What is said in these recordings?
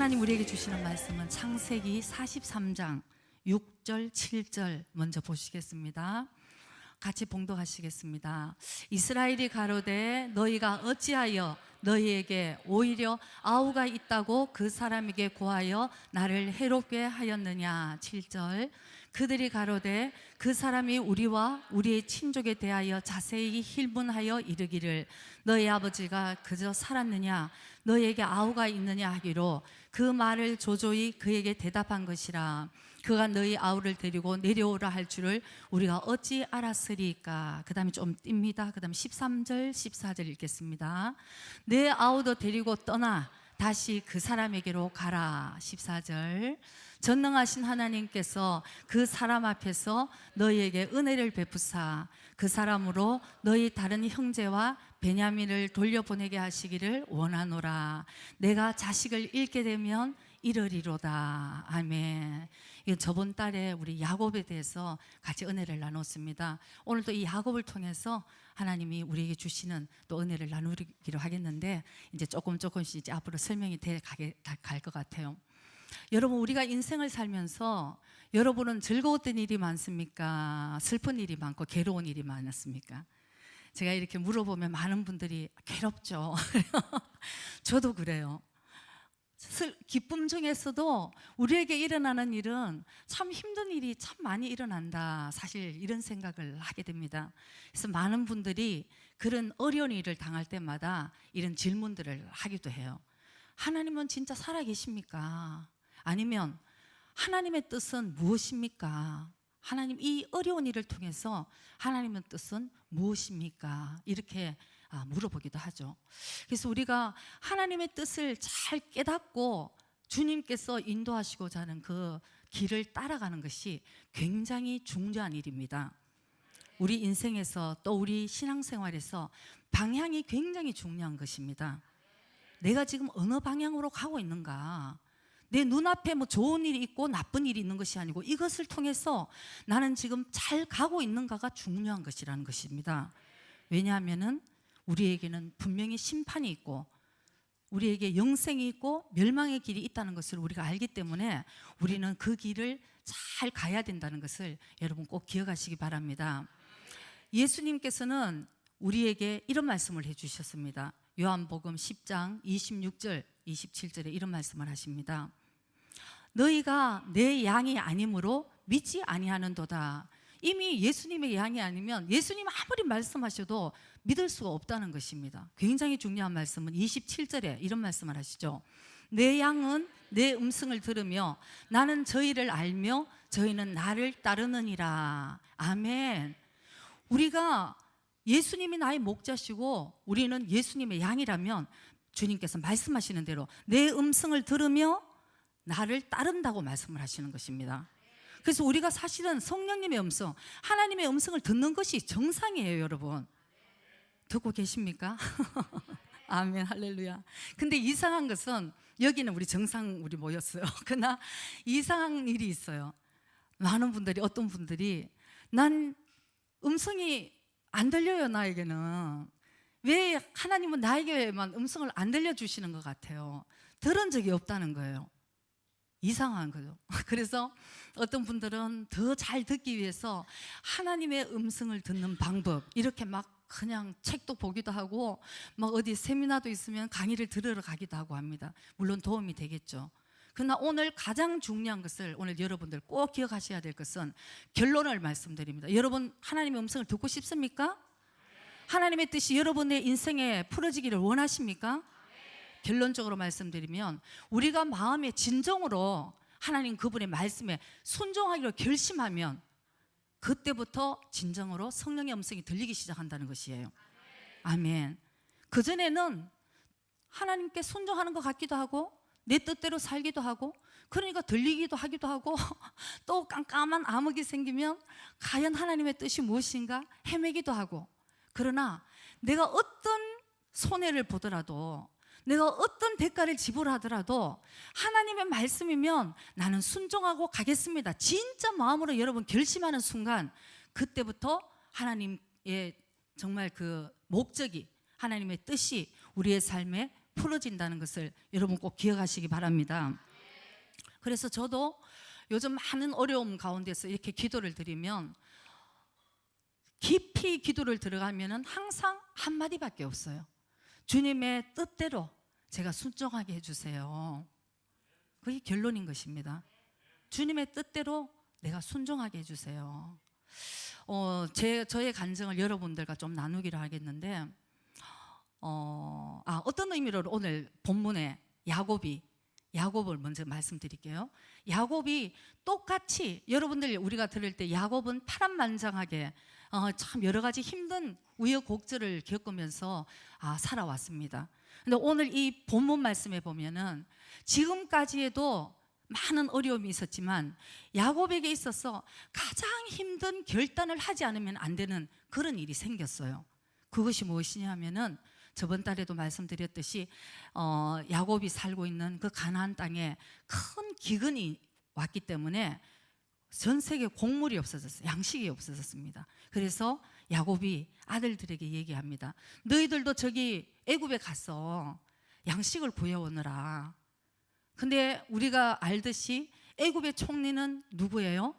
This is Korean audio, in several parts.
하나님 우리에게 주시는 말씀은 창세기 43장 6절 7절 먼저 보시겠습니다. 같이 봉독하시겠습니다. 이스라엘이 가로되 너희가 어찌하여 너희에게 오히려 아우가 있다고 그 사람에게 고하여 나를 해롭게 하였느냐. 7절 그들이 가로되 그 사람이 우리와 우리의 친족에 대하여 자세히 힐문하여 이르기를 너희 아버지가 그저 살았느냐 너희에게 아우가 있느냐 하기로 그 말을 조조히 그에게 대답한 것이라. 그가 너희 아우를 데리고 내려오라 할 줄을 우리가 어찌 알았으리까. 그 다음에 좀 띱니다. 그 다음에 13절 14절 읽겠습니다. 내 아우도 데리고 떠나 다시 그 사람에게로 가라. 14절 전능하신 하나님께서 그 사람 앞에서 너희에게 은혜를 베푸사 그 사람으로 너희 다른 형제와 베냐민을 돌려보내게 하시기를 원하노라. 내가 자식을 잃게 되면 이르리로다. 아멘. 이건 저번 달에 우리 야곱에 대해서 같이 은혜를 나눴습니다. 오늘도 이 야곱을 통해서 하나님이 우리에게 주시는 또 은혜를 나누기로 하겠는데 이제 조금씩 이제 앞으로 설명이 돼 갈 것 같아요. 여러분, 우리가 인생을 살면서 여러분은 즐거웠던 일이 많습니까? 슬픈 일이 많고 괴로운 일이 많았습니까? 제가 이렇게 물어보면 많은 분들이 괴롭죠. 저도 그래요. 기쁨 중에서도 우리에게 일어나는 일은 참 힘든 일이 참 많이 일어난다. 사실 이런 생각을 하게 됩니다. 그래서 많은 분들이 그런 어려운 일을 당할 때마다 이런 질문들을 하기도 해요. 하나님은 진짜 살아계십니까? 아니면 하나님의 뜻은 무엇입니까? 하나님, 이 어려운 일을 통해서 하나님의 뜻은 무엇입니까? 이렇게 물어보기도 하죠. 그래서 우리가 하나님의 뜻을 잘 깨닫고 주님께서 인도하시고자 하는 그 길을 따라가는 것이 굉장히 중요한 일입니다. 우리 인생에서 또 우리 신앙생활에서 방향이 굉장히 중요한 것입니다. 내가 지금 어느 방향으로 가고 있는가? 내 눈앞에 뭐 좋은 일이 있고 나쁜 일이 있는 것이 아니고 이것을 통해서 나는 지금 잘 가고 있는가가 중요한 것이라는 것입니다. 왜냐하면은 우리에게는 분명히 심판이 있고 우리에게 영생이 있고 멸망의 길이 있다는 것을 우리가 알기 때문에 우리는 그 길을 잘 가야 된다는 것을 여러분 꼭 기억하시기 바랍니다. 예수님께서는 우리에게 이런 말씀을 해주셨습니다. 요한복음 10장 26절 27절에 이런 말씀을 하십니다. 너희가 내 양이 아니므로 믿지 아니하는도다. 이미 예수님의 양이 아니면 예수님 아무리 말씀하셔도 믿을 수가 없다는 것입니다. 굉장히 중요한 말씀은 27절에 이런 말씀을 하시죠. 내 양은 내 음성을 들으며 나는 저희를 알며 저희는 나를 따르느니라. 아멘. 우리가 예수님이 나의 목자시고 우리는 예수님의 양이라면 주님께서 말씀하시는 대로 내 음성을 들으며 나를 따른다고 말씀을 하시는 것입니다. 그래서 우리가 사실은 성령님의 음성, 하나님의 음성을 듣는 것이 정상이에요. 여러분 듣고 계십니까? 아멘, 할렐루야. 근데 이상한 것은 여기는 우리 정상 우리 모였어요. 그러나 이상한 일이 있어요. 많은 분들이, 어떤 분들이 난 음성이 안 들려요. 나에게는 왜 하나님은 나에게만 음성을 안 들려주시는 것 같아요. 들은 적이 없다는 거예요. 이상한 거죠. 그래서 어떤 분들은 더 잘 듣기 위해서 하나님의 음성을 듣는 방법 이렇게 막 그냥 책도 보기도 하고 막 어디 세미나도 있으면 강의를 들으러 가기도 하고 합니다. 물론 도움이 되겠죠. 그러나 오늘 가장 중요한 것을 오늘 여러분들 꼭 기억하셔야 될 것은 결론을 말씀드립니다. 여러분 하나님의 음성을 듣고 싶습니까? 하나님의 뜻이 여러분의 인생에 풀어지기를 원하십니까? 결론적으로 말씀드리면 우리가 마음의 진정으로 하나님 그분의 말씀에 순종하기로 결심하면 그때부터 진정으로 성령의 음성이 들리기 시작한다는 것이에요. 아멘. 그전에는 하나님께 순종하는 것 같기도 하고 내 뜻대로 살기도 하고 그러니까 들리기도 하기도 하고 또 깜깜한 암흑이 생기면 과연 하나님의 뜻이 무엇인가 헤매기도 하고 그러나 내가 어떤 손해를 보더라도 내가 어떤 대가를 지불하더라도 하나님의 말씀이면 나는 순종하고 가겠습니다. 진짜 마음으로 여러분 결심하는 순간 그때부터 하나님의 정말 그 목적이 하나님의 뜻이 우리의 삶에 풀어진다는 것을 여러분 꼭 기억하시기 바랍니다. 그래서 저도 요즘 많은 어려움 가운데서 이렇게 기도를 드리면 깊이 기도를 들어가면은 항상 한마디밖에 없어요. 주님의 뜻대로 제가 순종하게 해주세요. 그게 결론인 것입니다. 주님의 뜻대로 내가 순종하게 해주세요. 저의 간증을 여러분들과 좀 나누기로 하겠는데, 어떤 의미로 오늘 본문에 야곱을 먼저 말씀드릴게요. 야곱이 똑같이 여러분들 우리가 들을 때 야곱은 파란만장하게 참 여러 가지 힘든 우여곡절을 겪으면서 살아왔습니다. 근데 오늘 이 본문 말씀에 보면은 지금까지에도 많은 어려움이 있었지만 야곱에게 있어서 가장 힘든 결단을 하지 않으면 안 되는 그런 일이 생겼어요. 그것이 무엇이냐 하면은 저번 달에도 말씀드렸듯이 야곱이 살고 있는 그 가나안 땅에 큰 기근이 왔기 때문에 전 세계 곡물이 없어졌어요. 양식이 없어졌습니다. 그래서 야곱이 아들들에게 얘기합니다. 너희들도 저기 애굽에 가서 양식을 구해오느라. 근데 우리가 알듯이 애굽의 총리는 누구예요?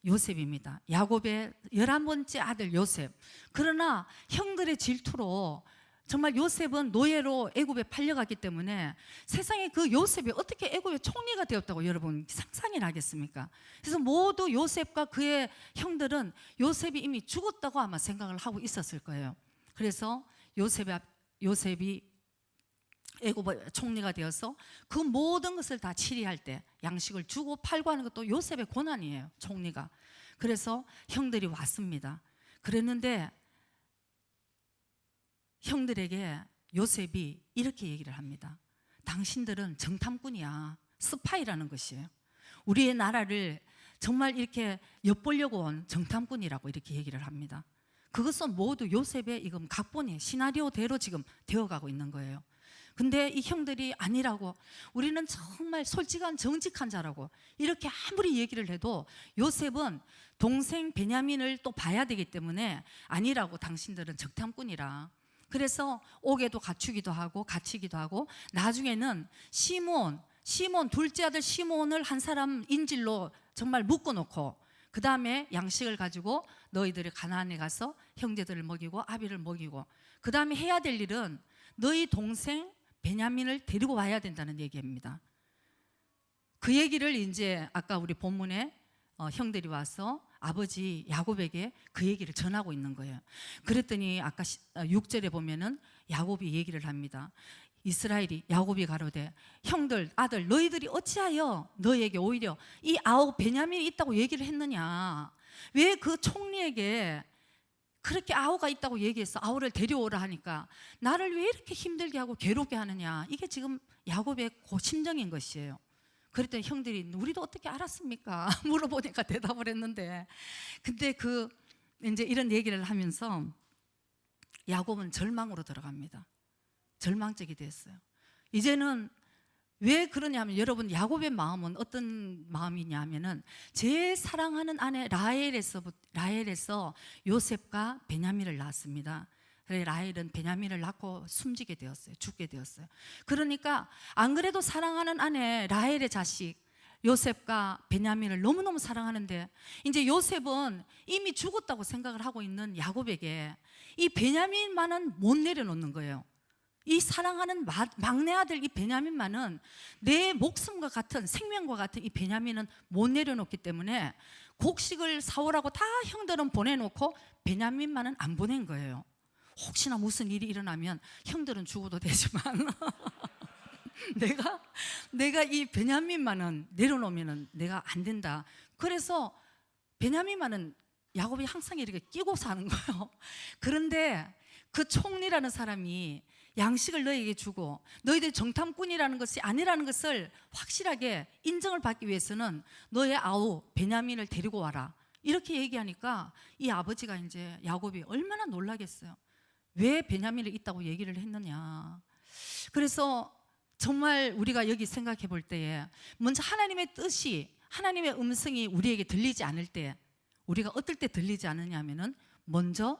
요셉입니다. 야곱의 11번째 아들 요셉. 그러나 형들의 질투로 정말 요셉은 노예로 애굽에 팔려갔기 때문에 세상에 그 요셉이 어떻게 애굽의 총리가 되었다고 여러분 상상이 나겠습니까? 그래서 모두 요셉과 그의 형들은 요셉이 이미 죽었다고 아마 생각을 하고 있었을 거예요. 그래서 요셉이 애굽의 총리가 되어서 그 모든 것을 다 치리할 때 양식을 주고 팔고 하는 것도 요셉의 권한이에요. 총리가. 그래서 형들이 왔습니다. 그랬는데 형들에게 요셉이 이렇게 얘기를 합니다. 당신들은 정탐꾼이야. 스파이라는 것이에요. 우리의 나라를 정말 이렇게 엿보려고 온 정탐꾼이라고 이렇게 얘기를 합니다. 그것은 모두 요셉의 이건 각본이에요. 시나리오대로 지금 되어가고 있는 거예요. 근데 이 형들이 아니라고, 우리는 정말 솔직한 정직한 자라고 이렇게 아무리 얘기를 해도 요셉은 동생 베냐민을 또 봐야 되기 때문에 아니라고, 당신들은 정탐꾼이라. 그래서 옥에도 갇히기도 하고 나중에는 시몬 둘째 아들 시몬을 한 사람 인질로 정말 묶어놓고 그 다음에 양식을 가지고 너희들이 가나안에 가서 형제들을 먹이고 아비를 먹이고 그 다음에 해야 될 일은 너희 동생 베냐민을 데리고 와야 된다는 얘기입니다. 그 얘기를 이제 아까 우리 본문에 형들이 와서 아버지 야곱에게 그 얘기를 전하고 있는 거예요. 그랬더니 아까 6절에 보면은 야곱이 얘기를 합니다. 이스라엘이 야곱이 가로되 형들 아들 너희들이 어찌하여 너희에게 오히려 이 아우 베냐민이 있다고 얘기를 했느냐. 왜 그 총리에게 그렇게 아우가 있다고 얘기해서 아우를 데려오라 하니까 나를 왜 이렇게 힘들게 하고 괴롭게 하느냐. 이게 지금 야곱의 심정인 것이에요. 그랬더니 형들이 우리도 어떻게 알았습니까? 물어보니까 대답을 했는데, 근데 이제 이런 얘기를 하면서 야곱은 절망으로 들어갑니다. 절망적이 됐어요. 이제는 왜 그러냐면 여러분 야곱의 마음은 어떤 마음이냐면은 제 사랑하는 아내 라헬에서 요셉과 베냐민을 낳았습니다. 라헬은 베냐민을 낳고 숨지게 되었어요. 죽게 되었어요. 그러니까 안 그래도 사랑하는 아내 라헬의 자식 요셉과 베냐민을 너무너무 사랑하는데 이제 요셉은 이미 죽었다고 생각을 하고 있는 야곱에게 이 베냐민만은 못 내려놓는 거예요. 이 사랑하는 막내 아들 이 베냐민만은 내 목숨과 같은 생명과 같은 이 베냐민은 못 내려놓기 때문에 곡식을 사오라고 다 형들은 보내놓고 베냐민만은 안 보낸 거예요. 혹시나 무슨 일이 일어나면 형들은 죽어도 되지만 내가 이 베냐민만은 내려놓으면 내가 안 된다. 그래서 베냐민만은 야곱이 항상 이렇게 끼고 사는 거예요. 그런데 그 총리라는 사람이 양식을 너희에게 주고 너희들 정탐꾼이라는 것이 아니라는 것을 확실하게 인정을 받기 위해서는 너의 아우 베냐민을 데리고 와라. 이렇게 얘기하니까 이 아버지가 이제 야곱이 얼마나 놀라겠어요. 왜 베냐민을 있다고 얘기를 했느냐. 그래서 정말 우리가 여기 생각해 볼 때에 먼저 하나님의 뜻이, 하나님의 음성이 우리에게 들리지 않을 때, 우리가 어떨 때 들리지 않느냐 하면은 먼저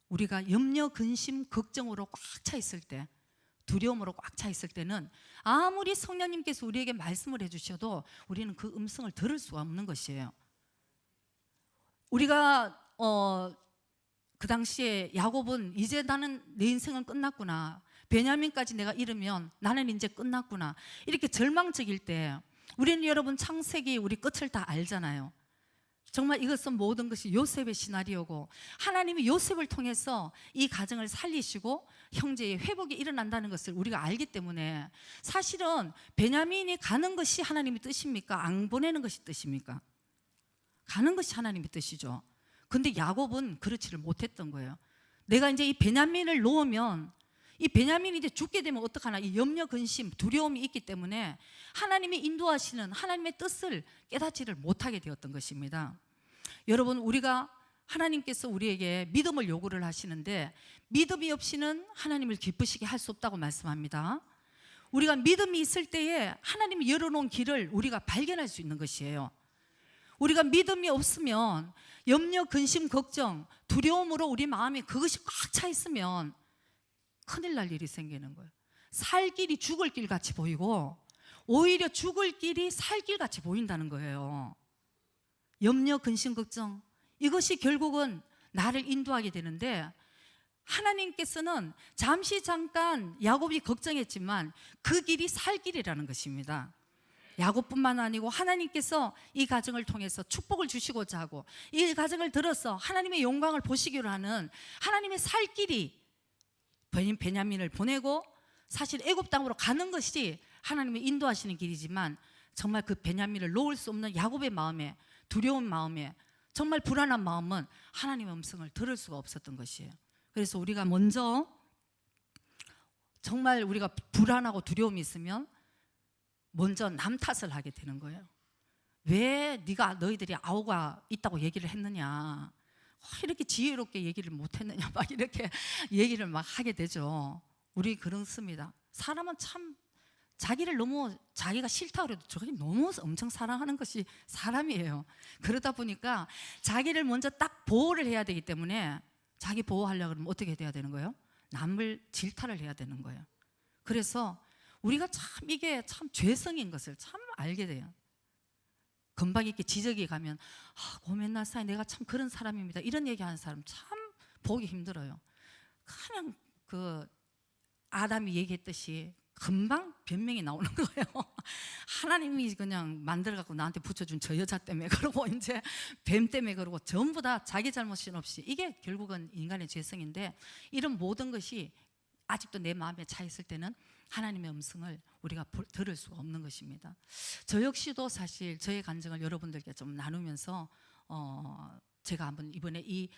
우리가 염려, 근심, 걱정으로 꽉 차 있을 때, 두려움으로 꽉 차 있을 때는 아무리 성령님께서 우리에게 말씀을 해주셔도 우리는 그 음성을 들을 수가 없는 것이에요. 우리가 그 당시에 야곱은 이제 나는 내 인생은 끝났구나, 베냐민까지 내가 잃으면 나는 이제 끝났구나, 이렇게 절망적일 때 우리는 여러분 창세기 우리 끝을 다 알잖아요. 정말 이것은 모든 것이 요셉의 시나리오고 하나님이 요셉을 통해서 이 가정을 살리시고 형제의 회복이 일어난다는 것을 우리가 알기 때문에 사실은 베냐민이 가는 것이 하나님의 뜻입니까? 안 보내는 것이 뜻입니까? 가는 것이 하나님의 뜻이죠. 근데 야곱은 그렇지를 못했던 거예요. 내가 이제 이 베냐민을 놓으면 이 베냐민이 이제 죽게 되면 어떡하나, 이 염려, 근심, 두려움이 있기 때문에 하나님이 인도하시는 하나님의 뜻을 깨닫지를 못하게 되었던 것입니다. 여러분, 우리가 하나님께서 우리에게 믿음을 요구를 하시는데 믿음이 없이는 하나님을 기쁘시게 할 수 없다고 말씀합니다. 우리가 믿음이 있을 때에 하나님이 열어놓은 길을 우리가 발견할 수 있는 것이에요. 우리가 믿음이 없으면 염려, 근심, 걱정, 두려움으로 우리 마음에 그것이 꽉 차 있으면 큰일 날 일이 생기는 거예요. 살 길이 죽을 길 같이 보이고 오히려 죽을 길이 살 길 같이 보인다는 거예요. 염려, 근심, 걱정, 이것이 결국은 나를 인도하게 되는데 하나님께서는 잠시 잠깐 야곱이 걱정했지만 그 길이 살 길이라는 것입니다. 야곱뿐만 아니고 하나님께서 이 가정을 통해서 축복을 주시고자 하고 이 가정을 들어서 하나님의 영광을 보시기로 하는 하나님의 살 길이 베냐민을 보내고 사실 애굽 땅으로 가는 것이 하나님의 인도하시는 길이지만 정말 그 베냐민을 놓을 수 없는 야곱의 마음에, 두려운 마음에, 정말 불안한 마음은 하나님의 음성을 들을 수가 없었던 것이에요. 그래서 우리가 먼저 정말 우리가 불안하고 두려움이 있으면 먼저 남 탓을 하게 되는 거예요. 왜 너희들이 아우가 있다고 얘기를 했느냐, 이렇게 지혜롭게 얘기를 못했느냐, 막 이렇게 얘기를 막 하게 되죠. 우리 그렇습니다. 사람은 참 자기를 너무 자기가 싫다고 해도 저게 너무 엄청 사랑하는 것이 사람이에요. 그러다 보니까 자기를 먼저 딱 보호를 해야 되기 때문에 자기 보호하려고 그러면 어떻게 돼야 되는 거예요? 남을 질타를 해야 되는 거예요. 그래서 우리가 참 이게 참 죄성인 것을 참 알게 돼요. 건방 있게 지적이 가면 고맨날 사이 내가 참 그런 사람입니다, 이런 얘기하는 사람 참 보기 힘들어요. 그냥 그 아담이 얘기했듯이 금방 변명이 나오는 거예요. 하나님이 그냥 만들어갖고 나한테 붙여준 저 여자 때문에 그러고 이제 뱀 때문에 그러고 전부 다 자기 잘못이 없이, 이게 결국은 인간의 죄성인데 이런 모든 것이 아직도 내 마음에 차 있을 때는 하나님의 음성을 우리가 들을 수가 없는 것입니다. 저 역시도 사실 저의 간증을 여러분들께 좀 나누면서 제가 한번 이번에 이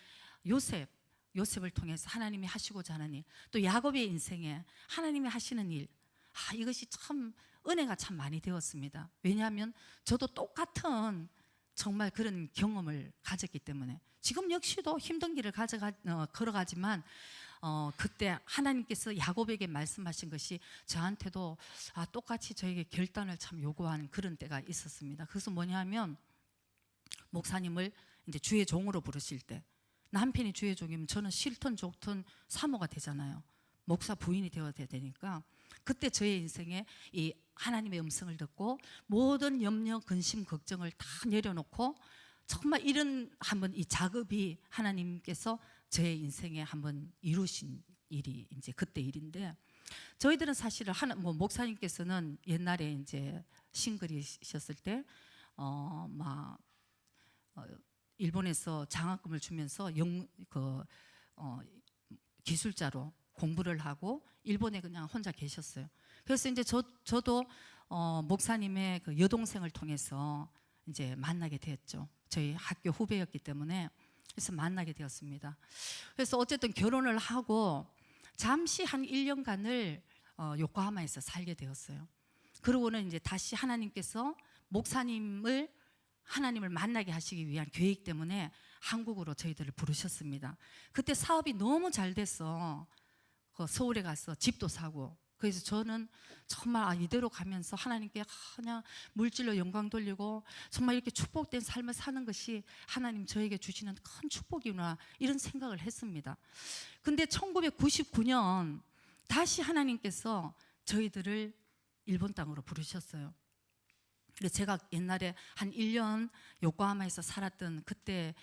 요셉을 통해서 하나님이 하시고자 하는 일, 또 야곱의 인생에 하나님이 하시는 일, 이것이 참 은혜가 참 많이 되었습니다. 왜냐하면 저도 똑같은 정말 그런 경험을 가졌기 때문에 지금 역시도 힘든 길을 걸어가지만 그때 하나님께서 야곱에게 말씀하신 것이 저한테도 똑같이 저에게 결단을 참 요구한 그런 때가 있었습니다. 그래서 뭐냐면 목사님을 이제 주의 종으로 부르실 때, 남편이 주의 종이면 저는 싫든 좋든 사모가 되잖아요. 목사 부인이 되어야 되니까 그때 저의 인생에 이 하나님의 음성을 듣고 모든 염려, 근심, 걱정을 다 내려놓고 정말 이런 한번 이 작업이 하나님께서 제 인생에 한번 이루신 일이 이제 그때 일인데, 저희들은 사실은 목사님께서는 옛날에 이제 싱글이셨을 때 일본에서 장학금을 주면서 기술자로 공부를 하고 일본에 그냥 혼자 계셨어요. 그래서 이제 저도 목사님의 그 여동생을 통해서 이제 만나게 되었죠. 저희 학교 후배였기 때문에. 그래서 만나게 되었습니다. 그래서 어쨌든 결혼을 하고 잠시 한 1년간을 요코하마에서 살게 되었어요. 그러고는 이제 다시 하나님께서 하나님을 만나게 하시기 위한 계획 때문에 한국으로 저희들을 부르셨습니다. 그때 사업이 너무 잘 돼서 서울에 가서 집도 사고, 그래서 저는 정말 이대로 가면서 하나님께 그냥 물질로 영광 돌리고 정말 이렇게 축복된 삶을 사는 것이 하나님 저에게 주시는 큰 축복이구나, 이런 생각을 했습니다. 근데 1999년 다시 하나님께서 저희들을 일본 땅으로 부르셨어요. 그래서 제가 옛날에 한 1년 요코하마에서 살았던 그때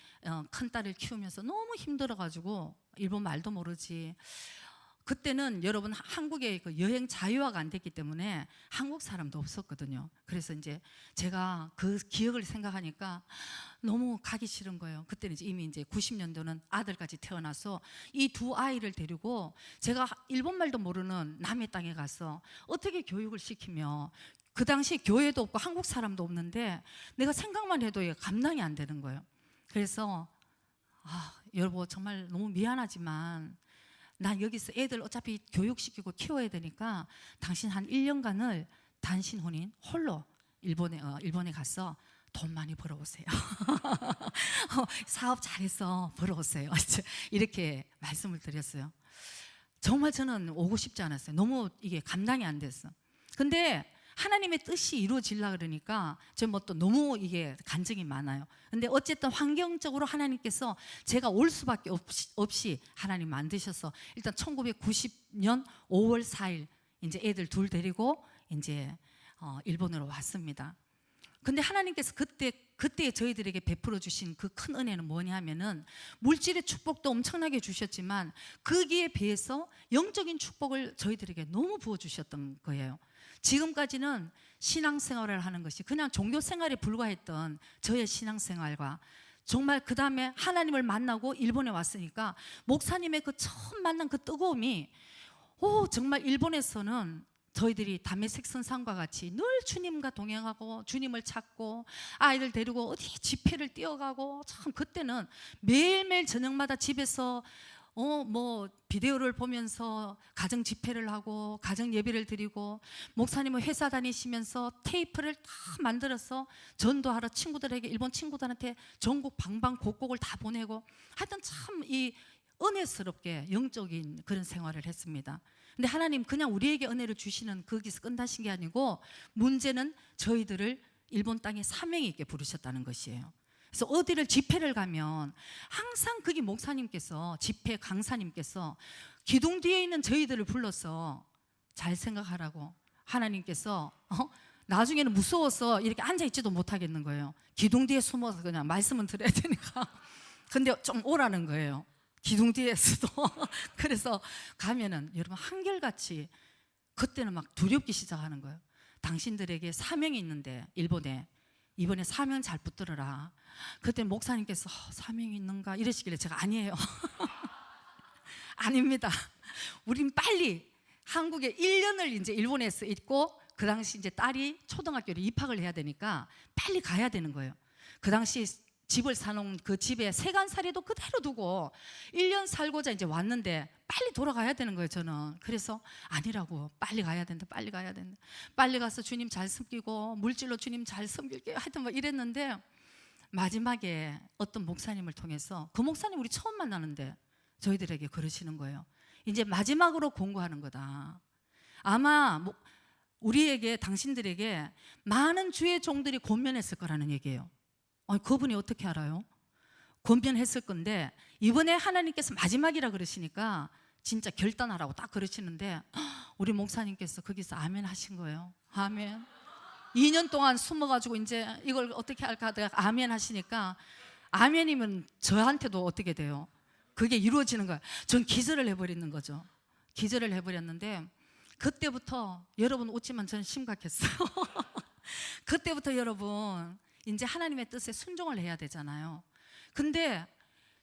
큰 딸을 키우면서 너무 힘들어가지고 일본 말도 모르지. 그때는 여러분 한국에 그 여행 자유화가 안 됐기 때문에 한국 사람도 없었거든요. 그래서 이제 제가 그 기억을 생각하니까 너무 가기 싫은 거예요. 그때는 이미 이제 90년도는 아들까지 태어나서 이 두 아이를 데리고 제가 일본 말도 모르는 남의 땅에 가서 어떻게 교육을 시키며, 그 당시 교회도 없고 한국 사람도 없는데 내가 생각만 해도 감당이 안 되는 거예요. 그래서 여러분 정말 너무 미안하지만 난 여기서 애들 어차피 교육시키고 키워야 되니까 당신 한 1년간을 단신 혼인 홀로 일본에 가서 돈 많이 벌어오세요. 사업 잘해서 벌어오세요. 이렇게 말씀을 드렸어요. 정말 저는 오고 싶지 않았어요. 너무 이게 감당이 안 됐어. 근데 하나님의 뜻이 이루어지려 그러니까 저 뭐 또 너무 이게 간증이 많아요. 근데 어쨌든 환경적으로 하나님께서 제가 올 수밖에 없이 하나님 만드셔서 일단 1990년 5월 4일 이제 애들 둘 데리고 이제 일본으로 왔습니다. 근데 하나님께서 그때 저희들에게 베풀어 주신 그 큰 은혜는 뭐냐면은 물질의 축복도 엄청나게 주셨지만 거기에 비해서 영적인 축복을 저희들에게 너무 부어 주셨던 거예요. 지금까지는 신앙생활을 하는 것이 그냥 종교생활에 불과했던 저의 신앙생활과 정말 그 다음에 하나님을 만나고 일본에 왔으니까 목사님의 그 처음 만난 그 뜨거움이 정말 일본에서는 저희들이 담에색 선상과 같이 늘 주님과 동행하고 주님을 찾고 아이들 데리고 어디 집회를 뛰어가고, 참 그때는 매일매일 저녁마다 집에서 뭐 비디오를 보면서 가정 집회를 하고 가정 예배를 드리고, 목사님은 회사 다니시면서 테이프를 다 만들어서 전도하러 친구들에게, 일본 친구들한테 전국 방방곡곡을 다 보내고, 하여튼 참 이 은혜스럽게 영적인 그런 생활을 했습니다. 근데 하나님 그냥 우리에게 은혜를 주시는 거기서 끝나신 게 아니고 문제는 저희들을 일본 땅에 사명이 있게 부르셨다는 것이에요. 그래서 어디를 집회를 가면 항상 거기 목사님께서, 집회 강사님께서 기둥 뒤에 있는 저희들을 불러서 잘 생각하라고, 하나님께서 나중에는 무서워서 이렇게 앉아있지도 못하겠는 거예요. 기둥 뒤에 숨어서 그냥 말씀은 들어야 되니까. 근데 좀 오라는 거예요, 기둥 뒤에서도. 그래서 가면은 여러분 한결같이 그때는 막 두렵기 시작하는 거예요. 당신들에게 사명이 있는데 일본에 이번에 사명 잘 붙들어라. 그때 목사님께서 사명이 있는가 이러시길래 제가 아니에요. 아닙니다. 우린 빨리 한국에 1년을 이제 일본에서 있고, 그 당시 이제 딸이 초등학교에 입학을 해야 되니까 빨리 가야 되는 거예요. 그 당시 집을 사놓은 그 집에 세간살이도 그대로 두고 1년 살고자 이제 왔는데 빨리 돌아가야 되는 거예요, 저는. 그래서 아니라고, 빨리 가야 된다, 빨리 가야 된다. 빨리 가서 주님 잘 섬기고 물질로 주님 잘 섬길게요. 하여튼 뭐 이랬는데 마지막에 어떤 목사님을 통해서, 그 목사님 우리 처음 만나는데 저희들에게 그러시는 거예요. 이제 마지막으로 공고하는 거다. 아마 우리에게, 당신들에게 많은 주의 종들이 권면했을 거라는 얘기예요. 그분이 어떻게 알아요? 권면했을 건데 이번에 하나님께서 마지막이라 그러시니까 진짜 결단하라고 딱 그러시는데 우리 목사님께서 거기서 아멘 하신 거예요. 아멘. 2년 동안 숨어가지고 이제 이걸 어떻게 할까 하다가 아멘 하시니까, 아멘이면 저한테도 어떻게 돼요? 그게 이루어지는 거예요. 전 기절을 해버리는 거죠. 기절을 해버렸는데 그때부터, 여러분 웃지만 저는 심각했어요. 그때부터 여러분 이제 하나님의 뜻에 순종을 해야 되잖아요. 근데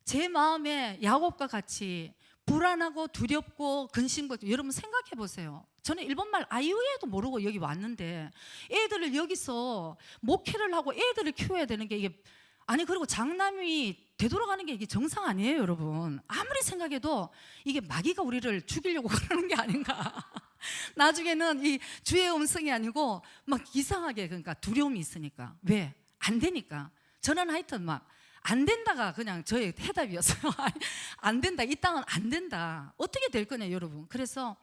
제 마음에 야곱과 같이 불안하고 두렵고 근심거리고, 여러분 생각해 보세요. 저는 일본말 아이오에도 모르고 여기 왔는데 애들을 여기서 목회를 하고 애들을 키워야 되는 게 이게, 아니 그리고 장남이 되돌아가는 게 이게 정상 아니에요, 여러분. 아무리 생각해도 이게 마귀가 우리를 죽이려고 그러는 게 아닌가. 나중에는 이 주의 음성이 아니고 막 이상하게, 그러니까 두려움이 있으니까. 왜? 안 되니까. 저는 하여튼 막 안 된다가 그냥 저의 해답이었어요. 안 된다, 이 땅은 안 된다. 어떻게 될 거냐, 여러분. 그래서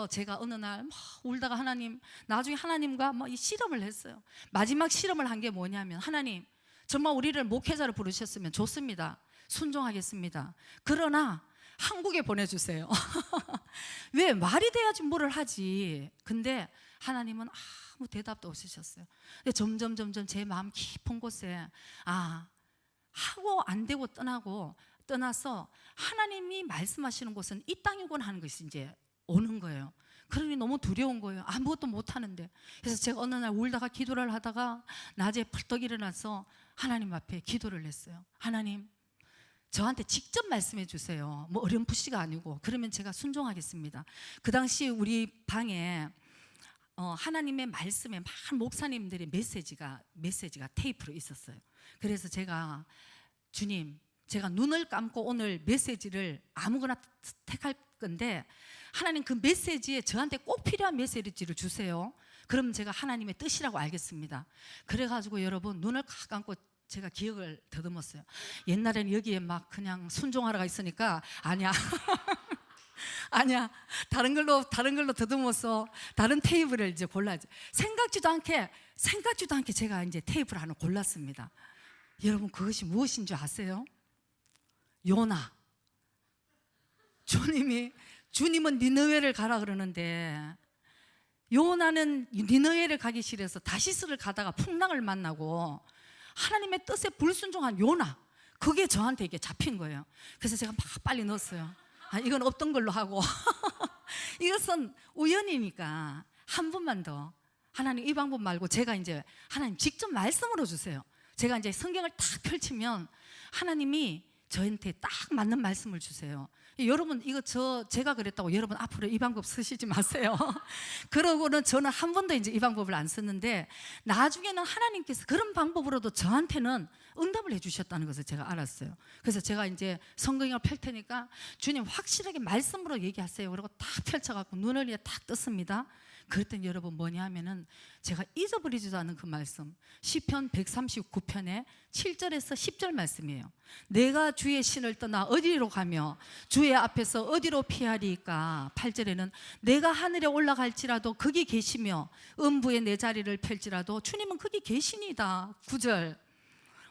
제가 어느 날 막 울다가 나중에 하나님과 막 이 실험을 했어요. 마지막 실험을 한 게 뭐냐면, 하나님 정말 우리를 목회자로 부르셨으면 좋습니다. 순종하겠습니다. 그러나 한국에 보내주세요. 왜? 말이 돼야지 뭐를 하지. 근데 하나님은 아무 대답도 없으셨어요. 근데 점점 제 마음 깊은 곳에 하고 안 되고 떠나서 하나님이 말씀하시는 곳은 이 땅이구나 하는 것이 이제 오는 거예요. 그러니 너무 두려운 거예요. 아무것도 못 하는데. 그래서 제가 어느 날 울다가 기도를 하다가 낮에 벌떡 일어나서 하나님 앞에 기도를 했어요. 하나님, 저한테 직접 말씀해 주세요. 뭐 어렴풋이가 아니고. 그러면 제가 순종하겠습니다. 그 당시 우리 방에 하나님의 말씀에 많은 목사님들의 메시지가 테이프로 있었어요. 그래서 제가 주님, 제가 눈을 감고 오늘 메시지를 아무거나 택할 건데 하나님 그 메시지에 저한테 꼭 필요한 메시지를 주세요. 그럼 제가 하나님의 뜻이라고 알겠습니다. 그래가지고 여러분 눈을 감고 제가 기억을 더듬었어요. 옛날에는 여기에 막 그냥 순종하러가 있으니까 아니야 다른 걸로 더듬어서 다른 테이프를 이제 골라야지. 생각지도 않게 제가 이제 테이프를 하나 골랐습니다. 여러분 그것이 무엇인 줄 아세요? 요나. 주님은 니느웨를 가라 그러는데 요나는 니느웨를 가기 싫어서 다시스를 가다가 풍랑을 만나고 하나님의 뜻에 불순종한 요나, 그게 저한테 이게 잡힌 거예요. 그래서 제가 막 빨리 넣었어요. 이건 없던 걸로 하고 이것은 우연이니까 한 번만 더 하나님 이 방법 말고 제가 이제 하나님 직접 말씀으로 주세요. 제가 이제 성경을 딱 펼치면 하나님이 저한테 딱 맞는 말씀을 주세요. 여러분 이거 제가 그랬다고 여러분 앞으로 이 방법 쓰시지 마세요. 그러고는 저는 한 번도 이제 이 방법을 안 썼는데 나중에는 하나님께서 그런 방법으로도 저한테는 응답을 해주셨다는 것을 제가 알았어요. 그래서 제가 이제 성경을 펼 테니까 주님 확실하게 말씀으로 얘기하세요. 그리고 딱 펼쳐갖고 눈을 이제 딱 떴습니다. 그랬더니 여러분 뭐냐 하면은 제가 잊어버리지도 않은 그 말씀, 시편 139편의 7절에서 10절 말씀이에요. 내가 주의 신을 떠나 어디로 가며 주의 앞에서 어디로 피하리까. 8절에는 내가 하늘에 올라갈지라도 거기 계시며 음부에 내 자리를 펼지라도 주님은 거기 계시니다. 9절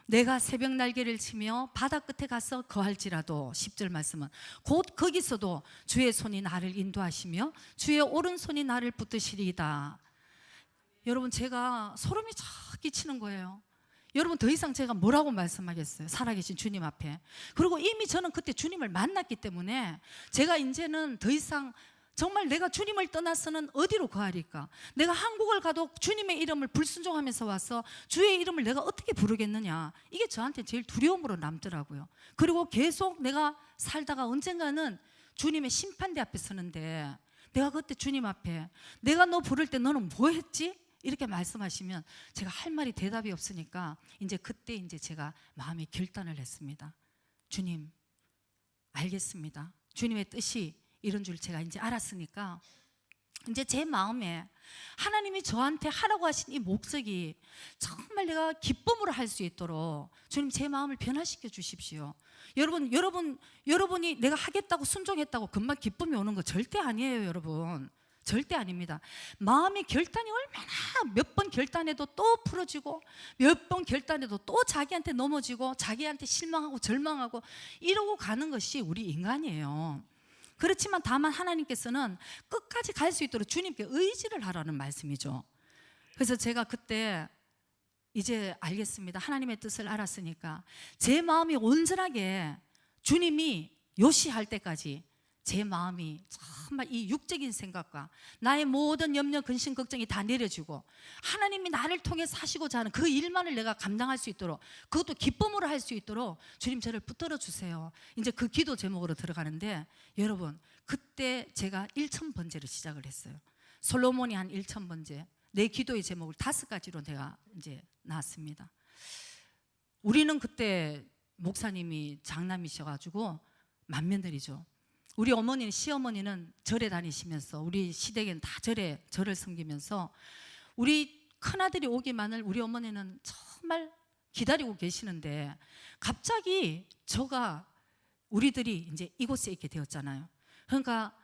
내가 새벽 날개를 치며 바다 끝에 가서 거할지라도. 10절 말씀은 곧 거기서도 주의 손이 나를 인도하시며 주의 오른손이 나를 붙드시리이다. 여러분 제가 소름이 쫙 끼치는 거예요. 여러분 더 이상 제가 뭐라고 말씀하겠어요? 살아계신 주님 앞에. 그리고 이미 저는 그때 주님을 만났기 때문에 제가 이제는 더 이상 정말 내가 주님을 떠나서는 어디로 가리까? 내가 한국을 가도 주님의 이름을 불순종하면서 와서 주의 이름을 내가 어떻게 부르겠느냐? 이게 저한테 제일 두려움으로 남더라고요. 그리고 계속 내가 살다가 언젠가는 주님의 심판대 앞에 서는데 내가 그때 주님 앞에 내가 너 부를 때 너는 뭐 했지? 이렇게 말씀하시면 제가 할 말이 대답이 없으니까 이제 그때 이제 제가 마음에 결단을 했습니다. 주님, 알겠습니다. 주님의 뜻이 이런 줄 제가 이제 알았으니까 이제 제 마음에 하나님이 저한테 하라고 하신 이 목적이 정말 내가 기쁨으로 할 수 있도록 주님 제 마음을 변화시켜 주십시오. 여러분이 내가 하겠다고 순종했다고 금방 기쁨이 오는 거 절대 아니에요. 여러분 절대 아닙니다. 마음의 결단이 얼마나 몇 번 결단해도 또 풀어지고 몇 번 결단해도 또 자기한테 넘어지고 자기한테 실망하고 절망하고 이러고 가는 것이 우리 인간이에요. 그렇지만 다만 하나님께서는 끝까지 갈 수 있도록 주님께 의지를 하라는 말씀이죠. 그래서 제가 그때 이제 알겠습니다. 하나님의 뜻을 알았으니까 제 마음이 온전하게 주님이 요시할 때까지 제 마음이 정말 이 육적인 생각과 나의 모든 염려, 근심, 걱정이 다 내려지고 하나님이 나를 통해 사시고자 하는 그 일만을 내가 감당할 수 있도록 그것도 기쁨으로 할 수 있도록 주님 저를 붙들어 주세요. 이제 그 기도 제목으로 들어가는데 여러분 그때 제가 1000번제를 시작을 했어요. 솔로몬이 한 1000번제 내 기도의 제목을 5가지로 내가 이제 놨습니다. 우리는 그때 목사님이 장남이셔가지고 맏며느리죠. 우리 어머니는 시어머니는 절에 다니시면서 우리 시댁에는 다 절을 섬기면서 우리 큰아들이 오기만을 우리 어머니는 정말 기다리고 계시는데 갑자기 우리들이 이제 이곳에 있게 되었잖아요. 그러니까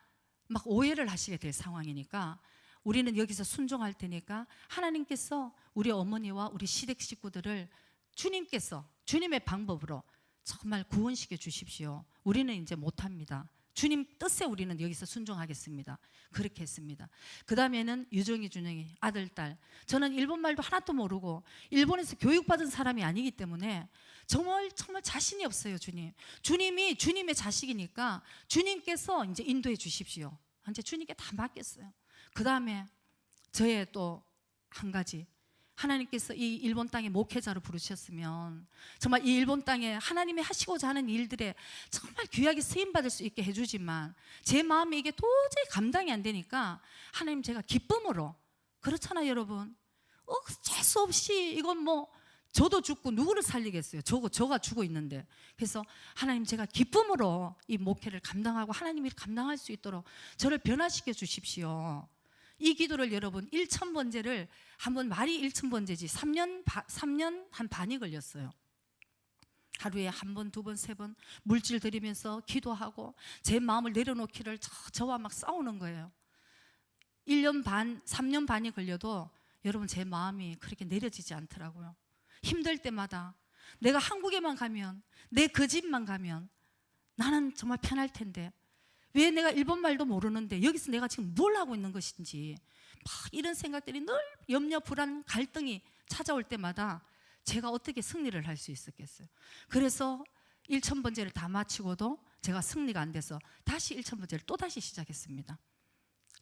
막 오해를 하시게 될 상황이니까 우리는 여기서 순종할 테니까 하나님께서 우리 어머니와 우리 시댁 식구들을 주님께서 주님의 방법으로 정말 구원시켜 주십시오. 우리는 이제 못합니다. 주님 뜻에 우리는 여기서 순종하겠습니다. 그렇게 했습니다. 그 다음에는 유정이, 준영이, 아들, 딸. 저는 일본말도 하나도 모르고 일본에서 교육받은 사람이 아니기 때문에 정말 자신이 없어요. 주님이 주님의 자식이니까 주님께서 이제 인도해 주십시오. 이제 주님께 다 맡겼어요. 그 다음에 저의 또 한 가지, 하나님께서 이 일본 땅에 목회자로 부르셨으면 정말 이 일본 땅에 하나님이 하시고자 하는 일들에 정말 귀하게 쓰임받을 수 있게 해주지만 제 마음에 이게 도저히 감당이 안 되니까 하나님, 제가 기쁨으로, 그렇잖아요 여러분, 어쩔 수 없이 이건 뭐 저도 죽고 누구를 살리겠어요. 저가 죽어 있는데. 그래서 하나님, 제가 기쁨으로 이 목회를 감당하고 하나님이 감당할 수 있도록 저를 변화시켜 주십시오. 이 기도를 여러분 1000번제를 한번, 말이 1000번제지 3년 한 반이 걸렸어요. 하루에 한 번, 두 번, 세 번 물질 드리면서 기도하고 제 마음을 내려놓기를 저와 막 싸우는 거예요. 1년 반, 3년 반이 걸려도 여러분 제 마음이 그렇게 내려지지 않더라고요. 힘들 때마다 내가 한국에만 가면, 내 그 집만 가면 나는 정말 편할 텐데 왜 내가 일본말도 모르는데 여기서 내가 지금 뭘 하고 있는 것인지, 막 이런 생각들이 늘 염려, 불안, 갈등이 찾아올 때마다 제가 어떻게 승리를 할 수 있었겠어요. 그래서 1000번제를 다 마치고도 제가 승리가 안 돼서 다시 1000번제를 또 다시 시작했습니다.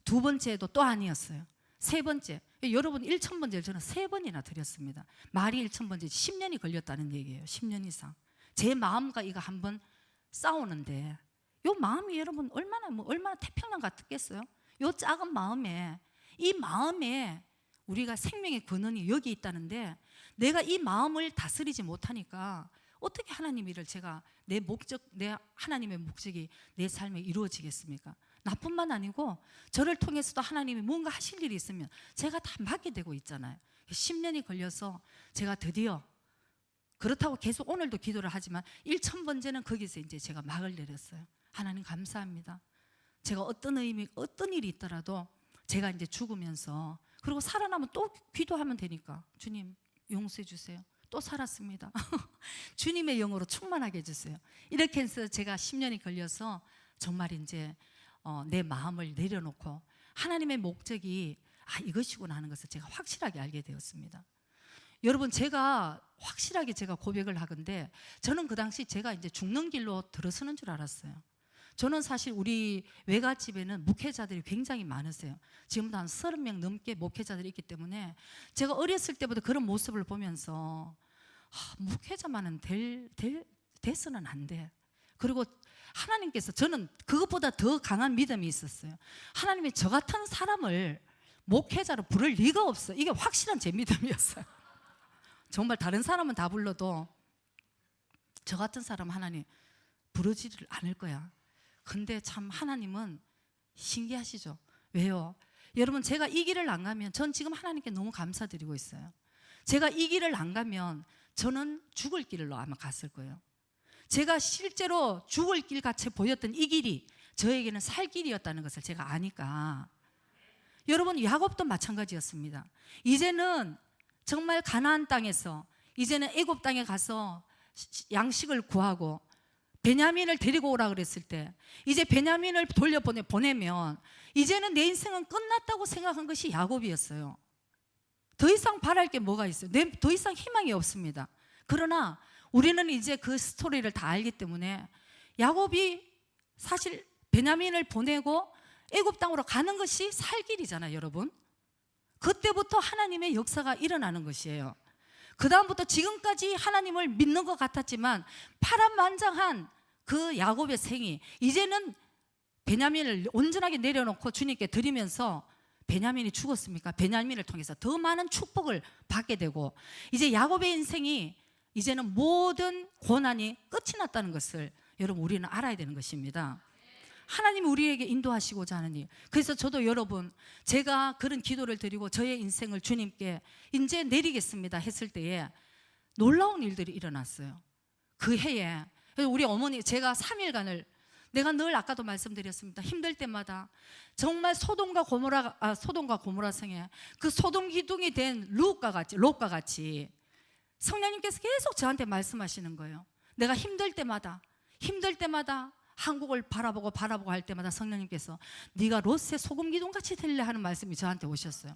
두 번째도 또 아니었어요. 세 번째, 여러분 1000번제를 저는 3번이나 드렸습니다. 말이 1000번제 10년이 걸렸다는 얘기예요. 10년 이상. 제 마음과 이거 한번 싸우는데, 요 마음이 여러분 얼마나 태평양 같겠어요? 요 작은 마음에, 이 마음에 우리가 생명의 근원이 여기 있다는데 내가 이 마음을 다스리지 못하니까 어떻게 하나님 일을 제가 내 하나님의 목적이 내 삶에 이루어지겠습니까? 나뿐만 아니고 저를 통해서도 하나님이 뭔가 하실 일이 있으면 제가 다 맡게 되고 있잖아요. 10년이 걸려서 제가 드디어, 그렇다고 계속 오늘도 기도를 하지만 1000번째는 거기서 이제 제가 막을 내렸어요. 하나님 감사합니다. 제가 어떤 일이 있더라도 제가 이제 죽으면서, 그리고 살아나면 또 기도하면 되니까 주님 용서해 주세요. 또 살았습니다. 주님의 영으로 충만하게 해주세요. 이렇게 해서 제가 10년이 걸려서 정말 이제 내 마음을 내려놓고 하나님의 목적이 이것이구나 하는 것을 제가 확실하게 알게 되었습니다. 여러분, 제가 확실하게 제가 고백을 하건데, 저는 그 당시 제가 이제 죽는 길로 들어서는 줄 알았어요. 저는 사실 우리 외갓집에는 목회자들이 굉장히 많으세요. 지금도 한 30명 넘게 목회자들이 있기 때문에 제가 어렸을 때부터 그런 모습을 보면서 목회자만은 돼서는 안 돼. 그리고 하나님께서, 저는 그것보다 더 강한 믿음이 있었어요. 하나님이 저 같은 사람을 목회자로 부를 리가 없어. 이게 확실한 제 믿음이었어요. 정말 다른 사람은 다 불러도 저 같은 사람 하나님 부르지를 않을 거야. 근데 참 하나님은 신기하시죠. 왜요? 여러분, 제가 이 길을 안 가면, 전 지금 하나님께 너무 감사드리고 있어요. 제가 이 길을 안 가면 저는 죽을 길로 아마 갔을 거예요. 제가 실제로 죽을 길 같이 보였던 이 길이 저에게는 살 길이었다는 것을 제가 아니까. 여러분, 야곱도 마찬가지였습니다. 이제는 정말 가나안 땅에서, 이제는 애굽 땅에 가서 양식을 구하고 베냐민을 데리고 오라 그랬을 때, 이제 베냐민을 보내면 이제는 내 인생은 끝났다고 생각한 것이 야곱이었어요. 더 이상 바랄 게 뭐가 있어요? 더 이상 희망이 없습니다. 그러나 우리는 이제 그 스토리를 다 알기 때문에 야곱이 사실 베냐민을 보내고 애굽 땅으로 가는 것이 살 길이잖아요, 여러분. 그때부터 하나님의 역사가 일어나는 것이에요. 그 다음부터 지금까지 하나님을 믿는 것 같았지만 파란만장한 그 야곱의 생이 이제는 베냐민을 온전하게 내려놓고 주님께 드리면서, 베냐민이 죽었습니까? 베냐민을 통해서 더 많은 축복을 받게 되고, 이제 야곱의 인생이 이제는 모든 고난이 끝이 났다는 것을 여러분, 우리는 알아야 되는 것입니다. 하나님이 우리에게 인도하시고자 하는 일. 그래서 저도 여러분, 제가 그런 기도를 드리고 저의 인생을 주님께 이제 내리겠습니다 했을 때에 놀라운 일들이 일어났어요. 그 해에 우리 어머니, 제가 3일간을, 내가 늘 아까도 말씀드렸습니다. 힘들 때마다 정말 소돔과 고모라 성에 그 소돔 기둥이 된 롯과 같이 성령님께서 계속 저한테 말씀하시는 거예요. 내가 힘들 때마다 한국을 바라보고 할 때마다 성령님께서 네가 롯의 소금 기둥같이 될래 하는 말씀이 저한테 오셨어요.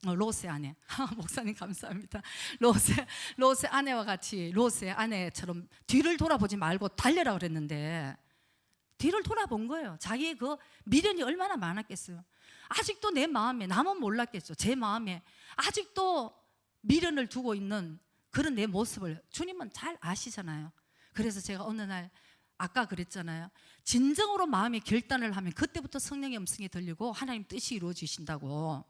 롯의 아내. 목사님 감사합니다. 롯의 아내와 같이, 롯의 아내처럼 뒤를 돌아보지 말고 달려라 그랬는데 뒤를 돌아본 거예요. 자기의 그 미련이 얼마나 많았겠어요. 아직도 내 마음에, 남은 몰랐겠죠, 제 마음에 아직도 미련을 두고 있는 그런 내 모습을 주님은 잘 아시잖아요. 그래서 제가 어느 날 아까 그랬잖아요. 진정으로 마음의 결단을 하면 그때부터 성령의 음성이 들리고 하나님 뜻이 이루어지신다고.